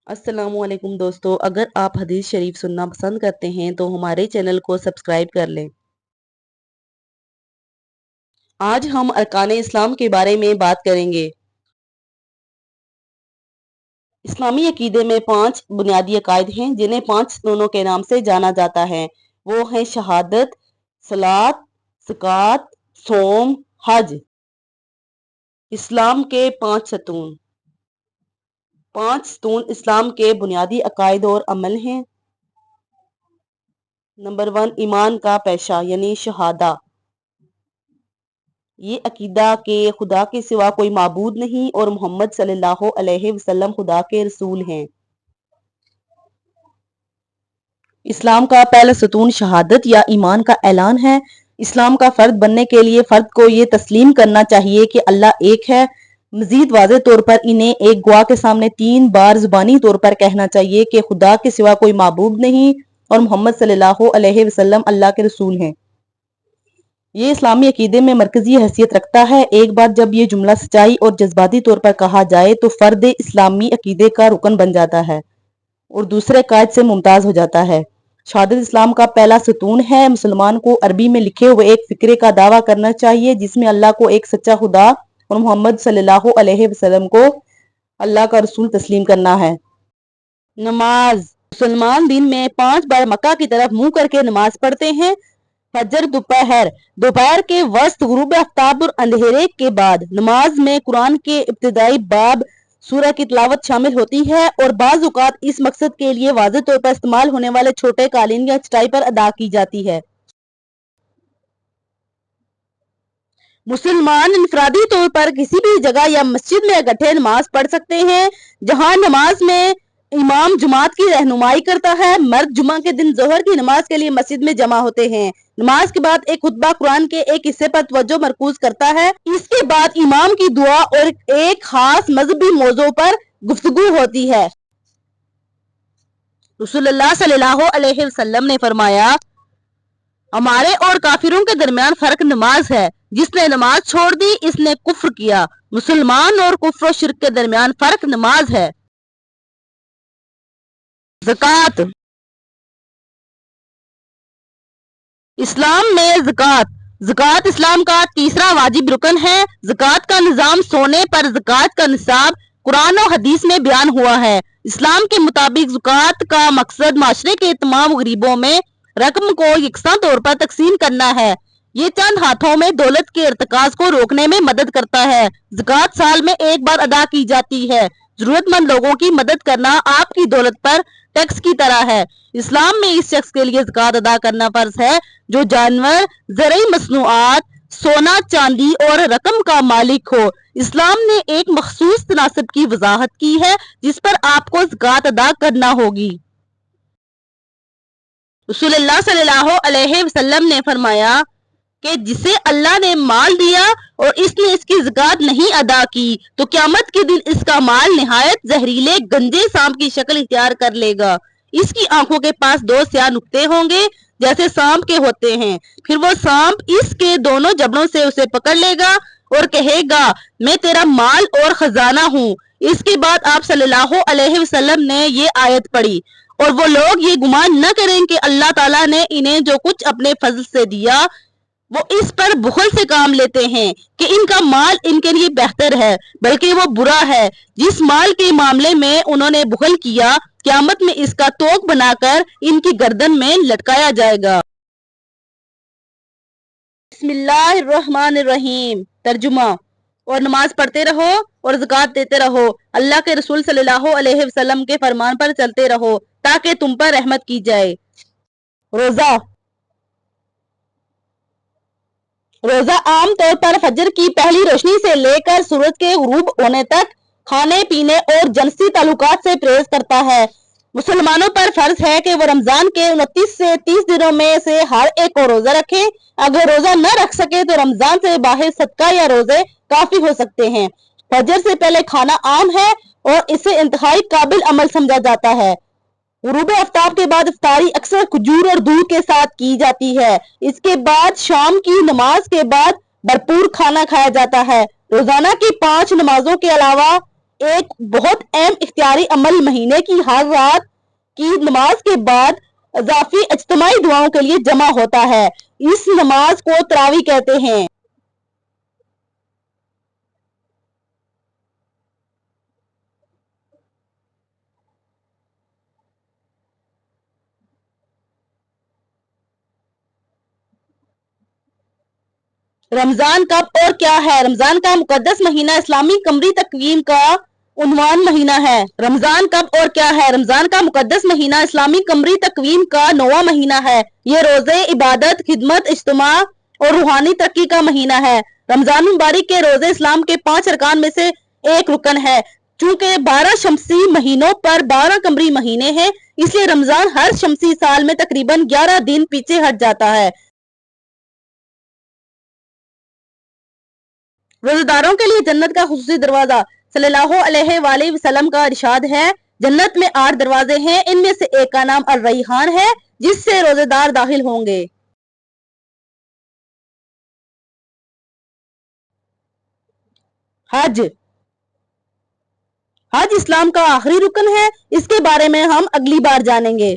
अस्सलाम वालेकुम दोस्तों, अगर आप हदीस शरीफ सुनना पसंद करते हैं तो हमारे चैनल को सब्सक्राइब कर लें। आज हम अरकान इस्लाम के बारे में बात करेंगे। इस्लामी अकीदे में 5 बुनियादी अकायद हैं जिन्हें 5 स्तूनों के नाम से जाना जाता है। वो हैं शहादत, सलात, ज़कात, सौम, हज। इस्लाम के 5 सतून। 5 सतून इस्लाम के बुनियादी अकायद और अमल हैं। नंबर 1, ईमान का पेशा यानी शहादा। ये अकीदा के खुदा के सिवा कोई माबूद नहीं और मोहम्मद सल्लल्लाहु अलैहि वसल्लम खुदा के रसूल हैं। इस्लाम का पहला सतून शहादत या ईमान का ऐलान है। इस्लाम का फर्द बनने के लिए फर्द को ये तस्लीम करना चाहिए कि अल्लाह एक है। मजीद वाज़े तौर पर इन्हें एक गवाह के सामने 3 बार जुबानी तौर पर कहना चाहिए कि खुदा के सिवा कोई माबूद नहीं और मोहम्मद सल्लल्लाहु अलैहि वसल्लम अल्लाह के रसूल हैं। ये इस्लामी अकीदे में मरकजी हैसियत रखता है। एक बार जब ये जुमला सच्चाई और जज्बाती तौर पर कहा जाए तो फर्द इस्लामी अकीदे का रुकन बन जाता है और दूसरे कायद से मुमताज हो जाता है। शहादत इस्लाम का पहला सतून है। मुसलमान को अरबी में लिखे हुए एक फिक्रे का दावा करना चाहिए जिसमें अल्लाह को एक सच्चा खुदा और मोहम्मद सल्लल्लाहु अलैहि वसल्लम को अल्लाह का रसूल तस्लीम करना है। नमाज। मुसलमान दिन में 5 बार मक्का की तरफ मुंह करके नमाज पढ़ते हैं। फजर, दोपहर के वस्त, गुरूब आफ्ताब और अंधेरे के बाद। नमाज में कुरान के इब्तिदाई बाब सूरह की तिलावत शामिल होती है और बाज़ औक़ात इस मकसद के लिए वाज़ेह तौर पर इस्तेमाल होने वाले छोटे कालीन या चटाई पर अदा की जाती है। मुसलमान इनफरादी तौर पर किसी भी जगह या मस्जिद में इकट्ठे नमाज पढ़ सकते हैं जहां नमाज में इमाम जमात की रहनुमाई करता है। मर्द जुमा के दिन जोहर की नमाज के लिए मस्जिद में जमा होते हैं। नमाज के बाद एक खुतबा कुरान के एक हिस्से पर तवज्जो मरकूज करता है। इसके बाद इमाम की दुआ और एक खास मजहबी मौजू पर गुफ्तगू होती है। रसूलुल्लाह सल्लल्लाहु अलैहि वसल्लम ने फरमाया, हमारे और काफिरों के दरमियान फर्क नमाज है। जिसने नमाज छोड़ दी इसने कुफ्र किया। मुसलमान और कुफ्र और शिर्क के दरमियान फर्क नमाज है। ज़कात। इस्लाम में ज़कात इस्लाम का तीसरा वाजिब रुकन है। ज़कात का निज़ाम सोने पर ज़कात का निसाब कुरान और हदीस में बयान हुआ है। इस्लाम के मुताबिक ज़कात का मकसद माशरे के तमाम गरीबों में रकम को यकसा तौर पर तकसीम करना है। ये चंद हाथों में दौलत के इर्तिकाज को रोकने में मदद करता है। ज़कात साल में एक बार अदा की जाती है। जरूरतमंद लोगों की मदद करना आपकी दौलत पर टैक्स की तरह है। इस्लाम में इस शख्स के लिए ज़कात अदा करना फर्ज है जो जानवर, ज़रई मसनूआत, सोना, चांदी और रकम का मालिक हो। इस्लाम ने एक मखसूस तनासब की वजाहत की है जिस पर आपको ज़कात अदा करना होगी। रसूलुल्लाह सल्लल्लाहु अलैहि वसल्लम ने फरमाया कि जिसे अल्लाह ने माल दिया और इसने इसकी ज़कात नहीं अदा की तो क़यामत के दिन इसका माल निहायत जहरीले गंजे सांप की शक्ल इख्तियार कर लेगा। इसकी आंखों के पास 2 स्याह नुक्ते होंगे जैसे सांप के होते हैं। फिर वो सांप इसके दोनों जबड़ों से उसे पकड़ लेगा और कहेगा, मैं तेरा माल और खजाना हूँ। इसके बाद आप सल्लल्लाहु अलैहि वसल्लम ने ये आयत पढ़ी, और वो लोग ये गुमान न करें कि अल्लाह ताला ने इन्हें जो कुछ अपने फजल से दिया वो इस पर बुखल से काम लेते हैं कि इनका माल इनके लिए बेहतर है, बल्कि वो बुरा है। जिस माल के मामले में उन्होंने बुखल किया, क़यामत में इसका तोक बनाकर इनकी गर्दन में लटकाया जाएगा। बिस्मिल्लाहिर्रहमानिर्रहीम। तर्जुमा। और नमाज पढ़ते रहो और ज़कात देते रहो। अल्लाह के रसूल सल्लल्लाहु अलैहि वसल्लम के फरमान पर चलते रहो ताकि तुम पर रहमत की जाए। रोजा आम तौर पर फजर की पहली रोशनी से लेकर सूरज के गुरूब होने तक खाने पीने और जिनसी ताल्लुकात से परहेज करता है। मुसलमानों पर फर्ज है कि वो रमजान के 29 से 30 दिनों में से हर एक को रोजा रखें। अगर रोजा न रख सके तो रमजान से बाहर सदका या रोजे काफी हो सकते हैं। फजर से पहले खाना आम है और इसे इंतहाई काबिल अमल समझा जाता है। गुरूब आफ्ताब के बाद इफ्तारी अक्सर खजूर और दूध के साथ की जाती है। इसके बाद शाम की नमाज के बाद भरपूर खाना खाया जाता है। रोजाना की 5 नमाजों के अलावा ایک بہت اہم اختیاری عمل مہینے کی ہر رات کی نماز کے بعد اضافی اجتماعی دعاؤں کے لیے جمع ہوتا ہے۔ اس نماز کو تراویح کہتے ہیں۔ رمضان کب اور کیا ہے؟ رمضان کا مقدس مہینہ اسلامی قمری تقویم کا عنوان مہینہ ہے۔ رمضان کب اور کیا ہے؟ رمضان کا مقدس مہینہ اسلامی قمری تقویم کا 9واں مہینہ ہے۔ یہ روزے، عبادت، خدمت، اجتماع اور روحانی ترقی کا مہینہ ہے۔ رمضان مبارک کے روزے اسلام کے 5 ارکان میں سے ایک رکن ہے۔ چونکہ 12 شمسی مہینوں پر 12 قمری مہینے ہیں، اس لیے رمضان ہر شمسی سال میں تقریباً 11 دن پیچھے ہٹ جاتا ہے۔ روزہ داروں کے لیے جنت کا خصوصی دروازہ۔ صلی اللہ علیہ وآلہ وسلم کا ارشاد ہے، جنت میں 8 دروازے ہیں، ان میں سے ایک کا نام الریحان ہے، جس سے روزہ دار داخل ہوں گے۔ حج حج اسلام کا آخری رکن ہے، اس کے بارے میں ہم اگلی بار جانیں گے۔